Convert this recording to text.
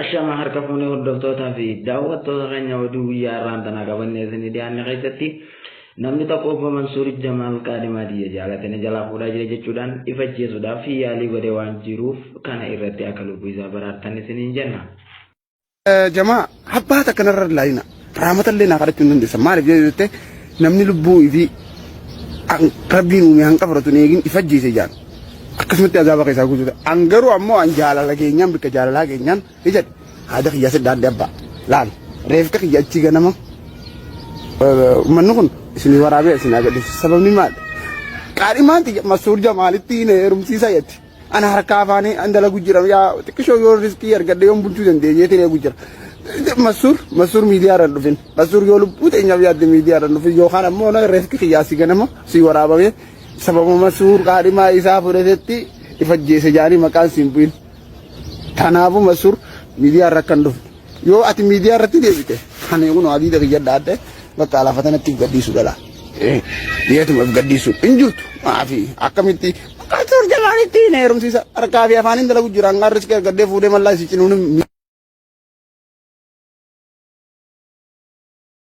Ashama harka fuunee hordoftoota fi daawwattoota keenya oduu guyyaa irraan tanaa qabannee isinii dhiyaanne keessatti namni tokko obbo Mansuur Jamaal Qaadimaadiyya jaalatanii jalaa fuudhaa jira jechuudhaan ifachiisuudhaaf yaalii godhee waan jiruuf kana irratti akka lubbuu isaa baraartan isiniin jenna. Jamaa habbaata kanarra laayina raamatallee naa kadhachuu hin dandeessa maaliif jettee namni lubbuu fi rabbiin uume hanqa fudhatu eegin ifajjiise jaan akkasumatti azaaba keessaa guutuudha. Angaruu ammoo an jaalala keenyaan bikka jaalalaa keenyaan ijadhe haada kiyyaa siddaadde abbaa laal reefka kiyya achi ganama manni kun isinii waraabee isin agadhiisa sababni maali qaadhimaan xiyya Mansuur Jamaalitti hin heerumsiisa jetti ana harka afaanii an dalagu jira yaa xiqqishoo yoo riskii argadde yoon bulchuu dandeenyeetiin eegu jira. Mansuur miidiyaa irra dhufin Mansuur yoo lubbuu teenyaaf yaadde miidiyaa irra dhufin yookaan ammoo reefka kiyyaa si ganama si waraabamee sababa Mansuur qaadhimaa isaa fudhatetti ifajjeese jaanii maqaan siin bu'in. Kanaafuu Mansuur miidiyaa irra kan dhufu yoo ati miidiyaa irratti deebite kan kun adii kiyya adda bakka laafatanatti gaddiisu dhala. Dhiyeetuma gaddiisu hin jirtu maafi akkamitti Mansuur Jamaalitti hin heerumsiisa harkaa fi afaaniin dalagu jira hangaan riskii argaddee fuudhee mallaa si cinuun